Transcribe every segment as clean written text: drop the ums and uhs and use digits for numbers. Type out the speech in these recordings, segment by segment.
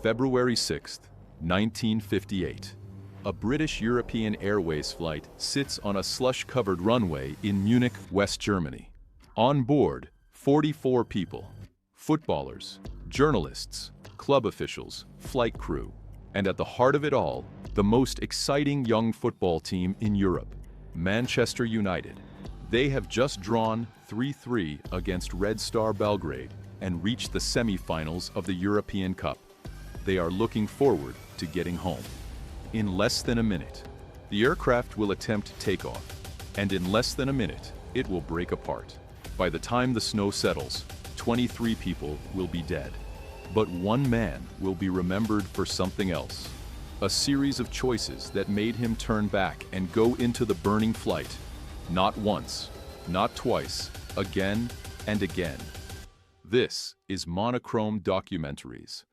February 6, 1958. A British European Airways flight sits on a slush-covered runway in Munich, West Germany. On board, 44 people: footballers, journalists, club officials, flight crew, and at the heart of it all, the most exciting young football team in Europe, Manchester United. They have just drawn 3-3 against Red Star Belgrade and reached the semi-finals of the European Cup. They are looking forward to getting home. In less than a minute, the aircraft will attempt takeoff, and in less than a minute, it will break apart. By the time the snow settles, 23 people will be dead. But one man will be remembered for something else. A series of choices that made him turn back and go into the burning flight. Not once, not twice, again and again. This is Monochrome Documentaries.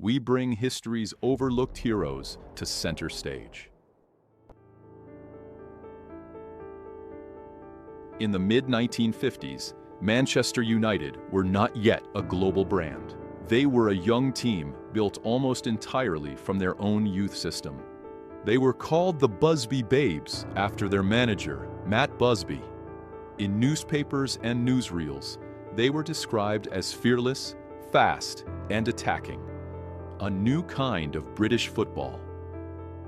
We bring history's overlooked heroes to center stage. In the mid-1950s, Manchester United were not yet a global brand. They were a young team built almost entirely from their own youth system. They were called the Busby Babes after their manager, Matt Busby. In newspapers and newsreels, they were described as fearless, fast, and attacking. A new kind of British football.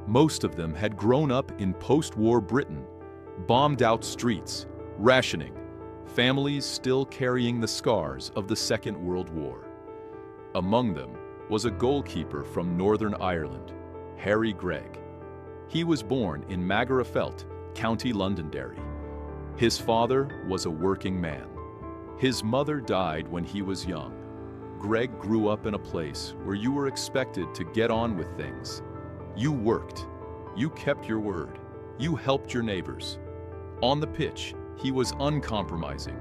Most of them had grown up in post-war Britain, bombed-out streets, rationing, families still carrying the scars of the Second World War. Among them was a goalkeeper from Northern Ireland, Gregg. He was born in Magherafelt, County Londonderry. His father was a working man. His mother died when he was young. Gregg grew up in a place where you were expected to get on with things. You worked. You kept your word. You helped your neighbors. On the pitch, he was uncompromising.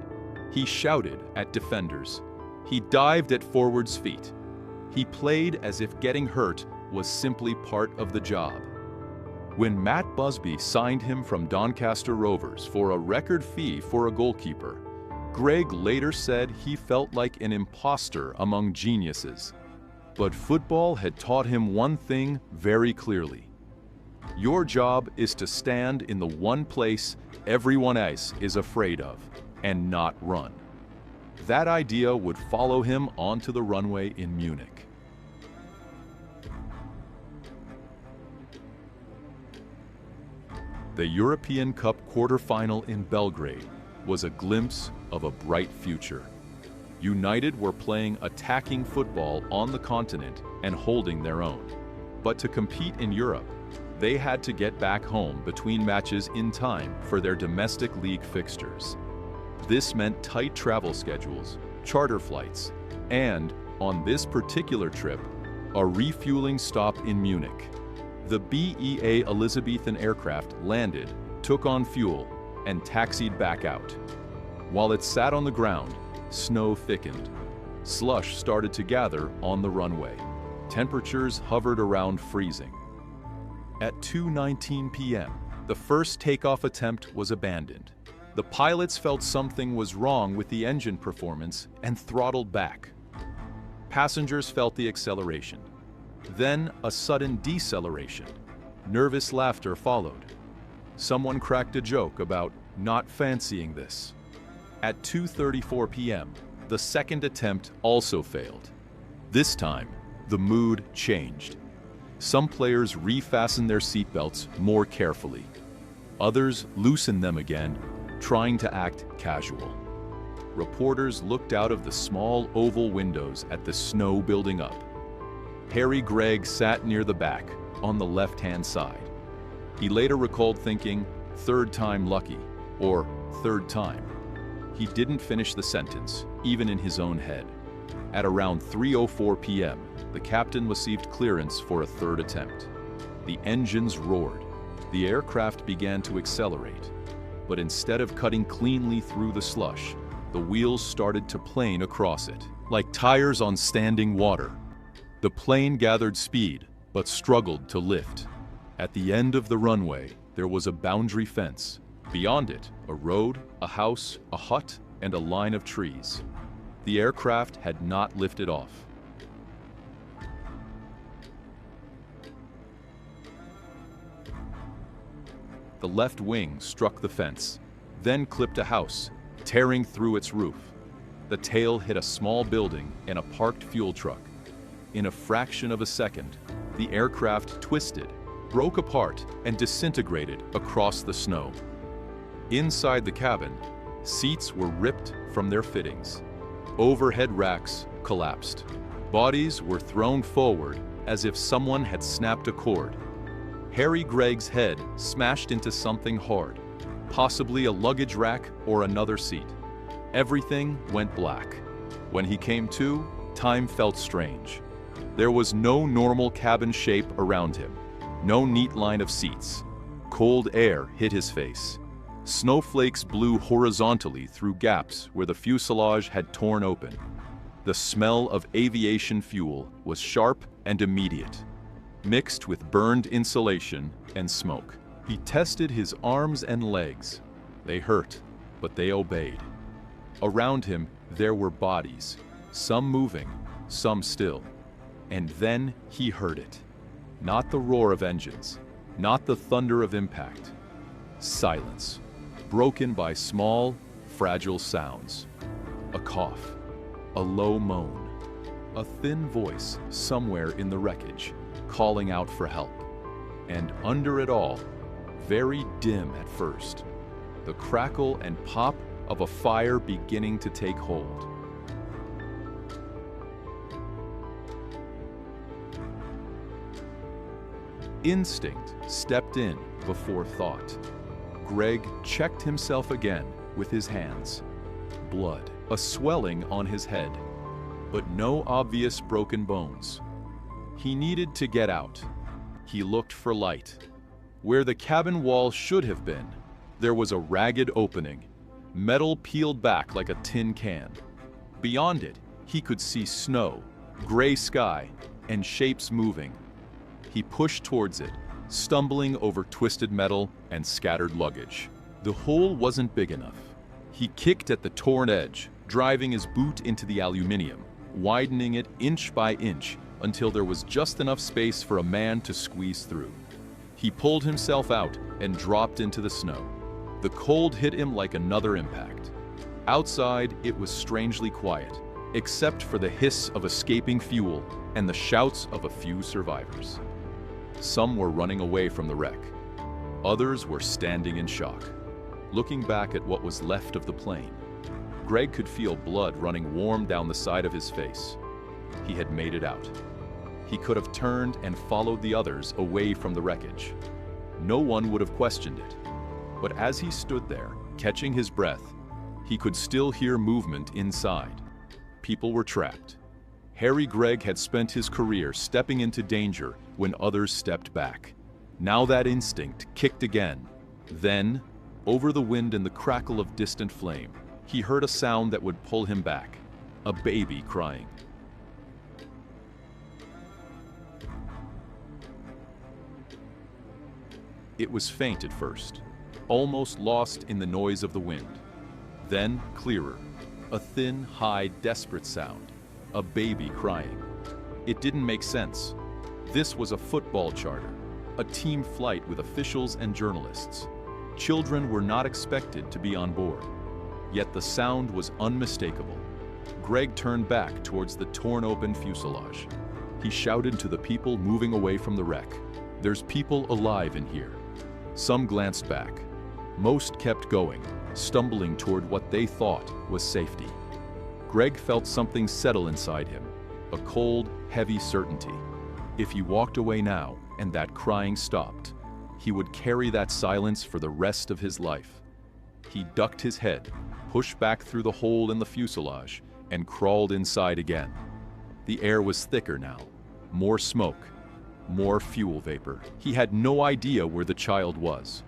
He shouted at defenders. He dived at forwards' feet. He played as if getting hurt was simply part of the job. When Matt Busby signed him from Doncaster Rovers for a record fee for a goalkeeper, Gregg later said he felt like an imposter among geniuses. But football had taught him one thing very clearly. Your job is to stand in the one place everyone else is afraid of, and not run. That idea would follow him onto the runway in Munich. The European Cup quarterfinal in Belgrade was a glimpse of a bright future. United were playing attacking football on the continent and holding their own. But to compete in Europe, they had to get back home between matches in time for their domestic league fixtures. This meant tight travel schedules, charter flights, and, on this particular trip, a refueling stop in Munich. The BEA Elizabethan aircraft landed, took on fuel, and taxied back out. While it sat on the ground, snow thickened. Slush started to gather on the runway. Temperatures hovered around freezing. At 2:19 p.m., the first takeoff attempt was abandoned. The pilots felt something was wrong with the engine performance and throttled back. Passengers felt the acceleration. Then a sudden deceleration. Nervous laughter followed. Someone cracked a joke about not fancying this. At 2:34 p.m., the second attempt also failed. This time, the mood changed. Some players refastened their seatbelts more carefully. Others loosened them again, trying to act casual. Reporters looked out of the small oval windows at the snow building up. Gregg sat near the back, on the left-hand side. He later recalled thinking, "Third time lucky," or "third time." He didn't finish the sentence, even in his own head. At around 3:04 p.m., the captain received clearance for a third attempt. The engines roared. The aircraft began to accelerate. But instead of cutting cleanly through the slush, the wheels started to plane across it, like tires on standing water. The plane gathered speed, but struggled to lift. At the end of the runway, there was a boundary fence. Beyond it, a road, a house, a hut, and a line of trees. The aircraft had not lifted off. The left wing struck the fence, then clipped a house, tearing through its roof. The tail hit a small building and a parked fuel truck. In a fraction of a second, the aircraft twisted, broke apart, and disintegrated across the snow. Inside the cabin, seats were ripped from their fittings. Overhead racks collapsed. Bodies were thrown forward as if someone had snapped a cord. Gregg's head smashed into something hard, possibly a luggage rack or another seat. Everything went black. When he came to, time felt strange. There was no normal cabin shape around him, no neat line of seats. Cold air hit his face. Snowflakes blew horizontally through gaps where the fuselage had torn open. The smell of aviation fuel was sharp and immediate, mixed with burned insulation and smoke. He tested his arms and legs. They hurt, but they obeyed. Around him, there were bodies, some moving, some still. And then he heard it. Not the roar of engines, not the thunder of impact. Silence, broken by small, fragile sounds. A cough, a low moan, a thin voice somewhere in the wreckage, calling out for help. And under it all, very dim at first, the crackle and pop of a fire beginning to take hold. Instinct stepped in before thought. Gregg checked himself again with his hands. Blood, a swelling on his head, but no obvious broken bones. He needed to get out. He looked for light. Where the cabin wall should have been, there was a ragged opening, metal peeled back like a tin can. Beyond it, he could see snow, gray sky, and shapes moving. He pushed towards it, stumbling over twisted metal and scattered luggage. The hole wasn't big enough. He kicked at the torn edge, driving his boot into the aluminum, widening it inch by inch until there was just enough space for a man to squeeze through. He pulled himself out and dropped into the snow. The cold hit him like another impact. Outside, it was strangely quiet, except for the hiss of escaping fuel and the shouts of a few survivors. Some were running away from the wreck. Others were standing in shock, looking back at what was left of the plane. Gregg could feel blood running warm down the side of his face. He had made it out. He could have turned and followed the others away from the wreckage. No one would have questioned it. But as he stood there, catching his breath, he could still hear movement inside. People were trapped. Gregg had spent his career stepping into danger when others stepped back. Now that instinct kicked again. Then, over the wind and the crackle of distant flame, he heard a sound that would pull him back. A baby crying. It was faint at first, almost lost in the noise of the wind. Then clearer, a thin, high, desperate sound. A baby crying. It didn't make sense. This was a football charter, a team flight with officials and journalists. Children were not expected to be on board. Yet the sound was unmistakable. Gregg turned back towards the torn open fuselage. He shouted to the people moving away from the wreck. "There's people alive in here." Some glanced back. Most kept going, stumbling toward what they thought was safety. Gregg felt something settle inside him, a cold, heavy certainty. If he walked away now and that crying stopped, he would carry that silence for the rest of his life. He ducked his head, pushed back through the hole in the fuselage, and crawled inside again. The air was thicker now, more smoke, more fuel vapor. He had no idea where the child was.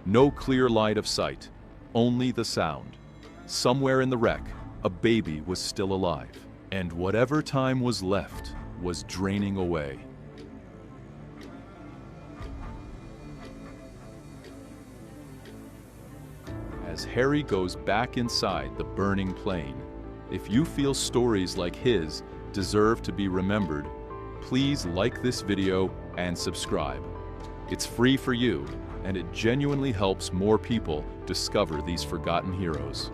No clear line of sight, only the sound. Somewhere in the wreck, a baby was still alive, and whatever time was left was draining away. As Harry goes back inside the burning plane, if you feel stories like his deserve to be remembered, please like this video and subscribe. It's free for you, and it genuinely helps more people discover these forgotten heroes.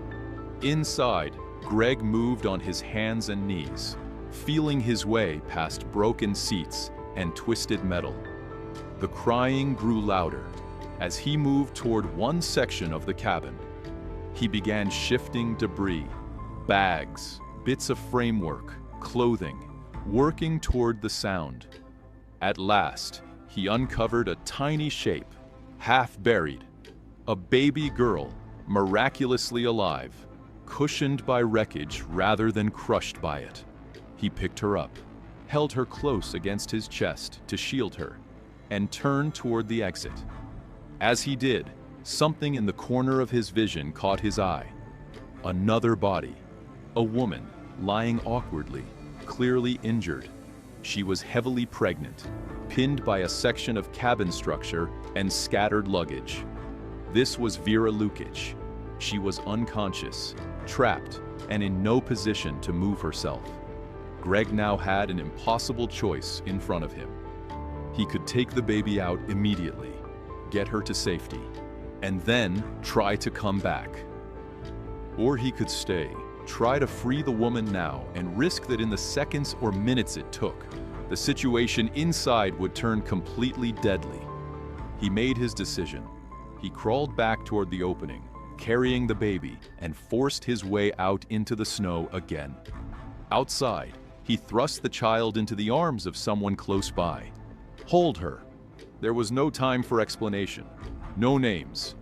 Inside, Gregg moved on his hands and knees, feeling his way past broken seats and twisted metal. The crying grew louder as he moved toward one section of the cabin. He began shifting debris, bags, bits of framework, clothing, working toward the sound. At last, he uncovered a tiny shape, half buried, a baby girl, miraculously alive, cushioned by wreckage rather than crushed by it. He picked her up, held her close against his chest to shield her, and turned toward the exit. As he did, something in the corner of his vision caught his eye. Another body, a woman, lying awkwardly, clearly injured. She was heavily pregnant, pinned by a section of cabin structure and scattered luggage. This was Vera Lukic. She was unconscious, trapped, and in no position to move herself. Gregg now had an impossible choice in front of him. He could take the baby out immediately, get her to safety, and then try to come back. Or he could stay, try to free the woman now, and risk that in the seconds or minutes it took, the situation inside would turn completely deadly. He made his decision. He crawled back toward the opening, carrying the baby, and forced his way out into the snow again. Outside, he thrust the child into the arms of someone close by. Hold her. There was no time for explanation, no names.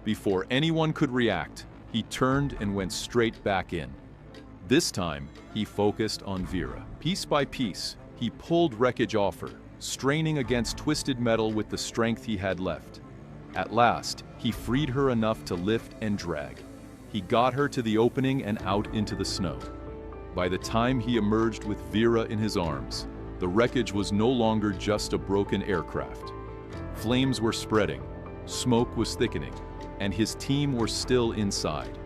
Before anyone could react, he turned and went straight back in. This time, he focused on Vera. Piece by piece, he pulled wreckage off her, straining against twisted metal with the strength he had left. At last, he freed her enough to lift and drag. He got her to the opening and out into the snow. By the time he emerged with Vera in his arms, the wreckage was no longer just a broken aircraft. Flames were spreading, smoke was thickening, and his team were still inside.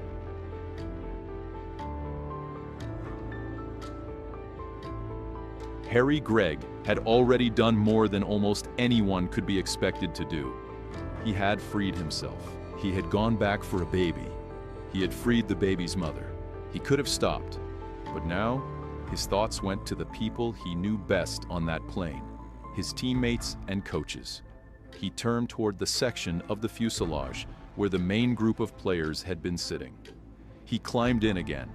Gregg had already done more than almost anyone could be expected to do. He had freed himself. He had gone back for a baby. He had freed the baby's mother. He could have stopped, but now his thoughts went to the people he knew best on that plane, his teammates and coaches. He turned toward the section of the fuselage where the main group of players had been sitting. He climbed in again.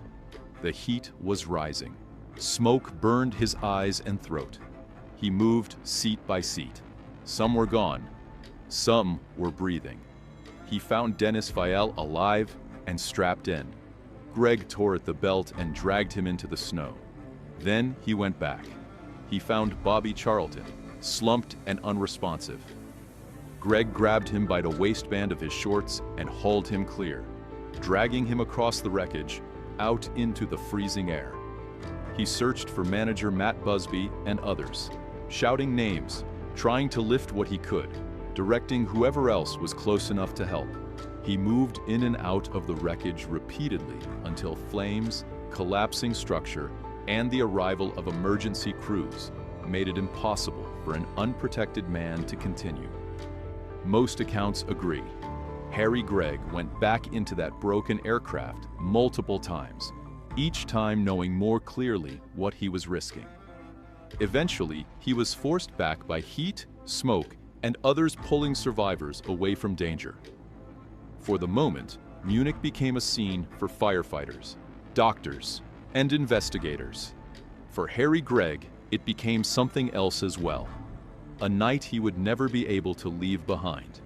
The heat was rising. Smoke burned his eyes and throat. He moved seat by seat. Some were gone. Some were breathing. He found Dennis Vielle alive and strapped in. Gregg tore at the belt and dragged him into the snow. Then he went back. He found Bobby Charlton, slumped and unresponsive. Gregg grabbed him by the waistband of his shorts and hauled him clear, dragging him across the wreckage, out into the freezing air. He searched for manager Matt Busby and others, shouting names, trying to lift what he could, directing whoever else was close enough to help. He moved in and out of the wreckage repeatedly until flames, collapsing structure, and the arrival of emergency crews made it impossible for an unprotected man to continue. Most accounts agree. Gregg went back into that broken aircraft multiple times, each time knowing more clearly what he was risking. Eventually, he was forced back by heat, smoke, and others pulling survivors away from danger. For the moment, Munich became a scene for firefighters, doctors, and investigators. For Gregg, it became something else as well. A night he would never be able to leave behind.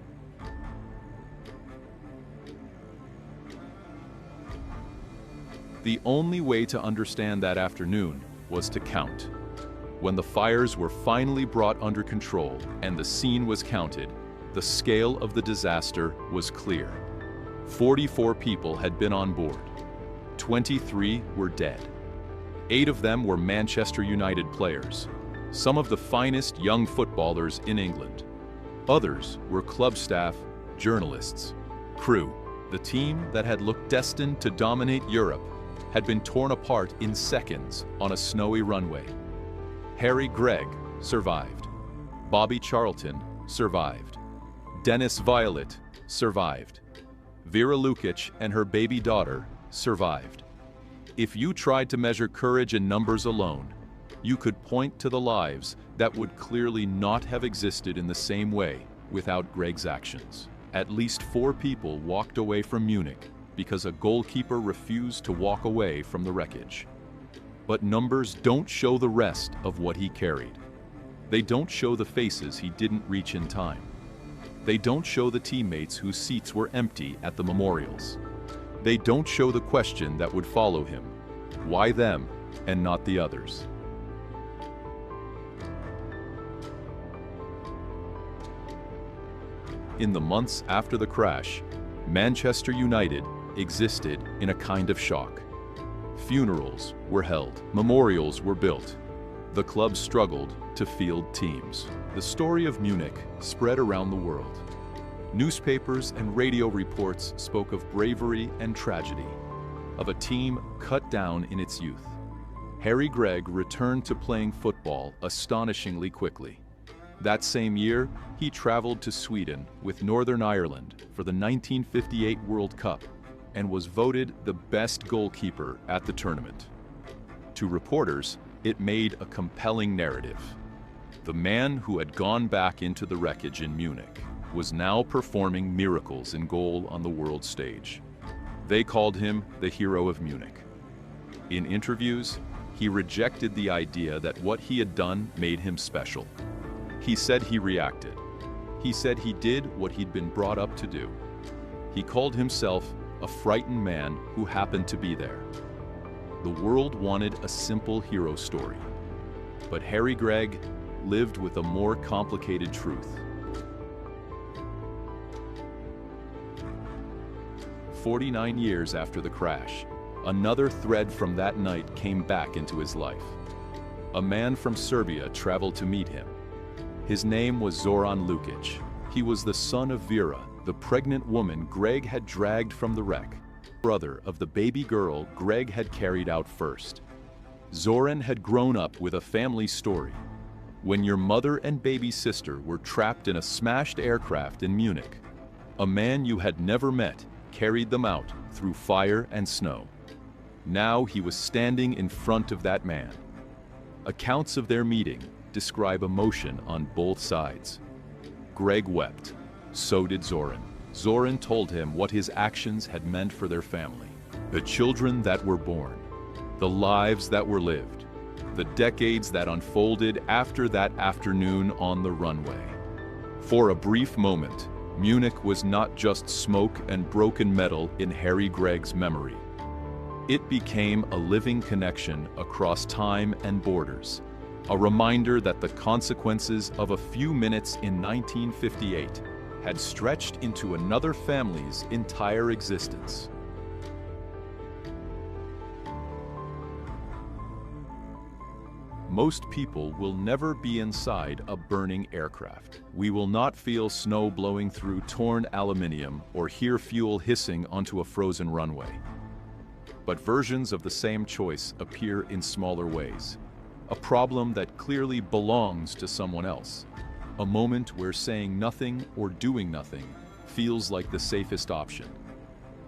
The only way to understand that afternoon was to count. When the fires were finally brought under control and the scene was counted, the scale of the disaster was clear. 44 people had been on board. 23 were dead. 8 of them were Manchester United players, some of the finest young footballers in England. Others were club staff, journalists, crew. The team that had looked destined to dominate Europe had been torn apart in seconds on a snowy runway. Gregg survived. Bobby Charlton survived. Dennis Violet survived. Vera Lukic and her baby daughter survived. If you tried to measure courage in numbers alone, you could point to the lives that would clearly not have existed in the same way without Gregg's actions. At least 4 people walked away from Munich because a goalkeeper refused to walk away from the wreckage. But numbers don't show the rest of what he carried. They don't show the faces he didn't reach in time. They don't show the teammates whose seats were empty at the memorials. They don't show the question that would follow him: why them and not the others? In the months after the crash, Manchester United existed in a kind of shock. Funerals were held, memorials were built. The club struggled to field teams. The story of Munich spread around the world. Newspapers and radio reports spoke of bravery and tragedy, of a team cut down in its youth. Harry Gregg returned to playing football astonishingly quickly. That same year, he traveled to Sweden with Northern Ireland for the 1958 World Cup and was voted the best goalkeeper at the tournament. To reporters, it made a compelling narrative. The man who had gone back into the wreckage in Munich was now performing miracles in goal on the world stage. They called him the hero of Munich. In interviews, he rejected the idea that what he had done made him special. He said he reacted. He said he did what he'd been brought up to do. He called himself a frightened man who happened to be there. The world wanted a simple hero story, but Harry Gregg lived with a more complicated truth. 49 years after the crash, another thread from that night came back into his life. A man from Serbia traveled to meet him. His name was Zoran Lukic. He was the son of Vera, the pregnant woman Gregg had dragged from the wreck, brother of the baby girl Gregg had carried out first. Zoran had grown up with a family story. When your mother and baby sister were trapped in a smashed aircraft in Munich, a man you had never met carried them out through fire and snow. Now he was standing in front of that man. Accounts of their meeting describe emotion on both sides. Gregg wept. So did Zoran. Zoran told him what his actions had meant for their family. The children that were born, the lives that were lived, the decades that unfolded after that afternoon on the runway. For a brief moment, Munich was not just smoke and broken metal in Harry Gregg's memory. It became a living connection across time and borders, a reminder that the consequences of a few minutes in 1958 had stretched into another family's entire existence. Most people will never be inside a burning aircraft. We will not feel snow blowing through torn aluminium or hear fuel hissing onto a frozen runway. But versions of the same choice appear in smaller ways. A problem that clearly belongs to someone else. A moment where saying nothing or doing nothing feels like the safest option.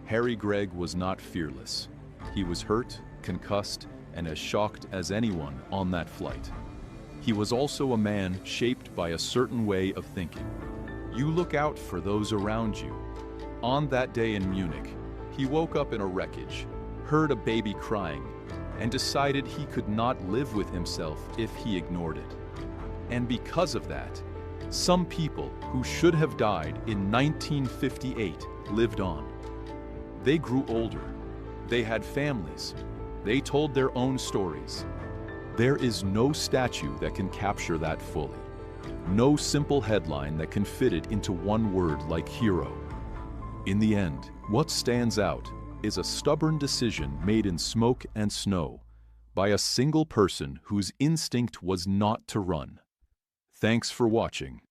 Harry Gregg was not fearless. He was hurt, concussed, and as shocked as anyone on that flight. He was also a man shaped by a certain way of thinking. You look out for those around you. On that day in Munich, he woke up in a wreckage, heard a baby crying, and decided he could not live with himself if he ignored it. And because of that, some people who should have died in 1958 lived on. They grew older. They had families. They told their own stories. There is no statue that can capture that fully. No simple headline that can fit it into one word like hero. In the end, what stands out is a stubborn decision made in smoke and snow by a single person whose instinct was not to run. Thanks for watching.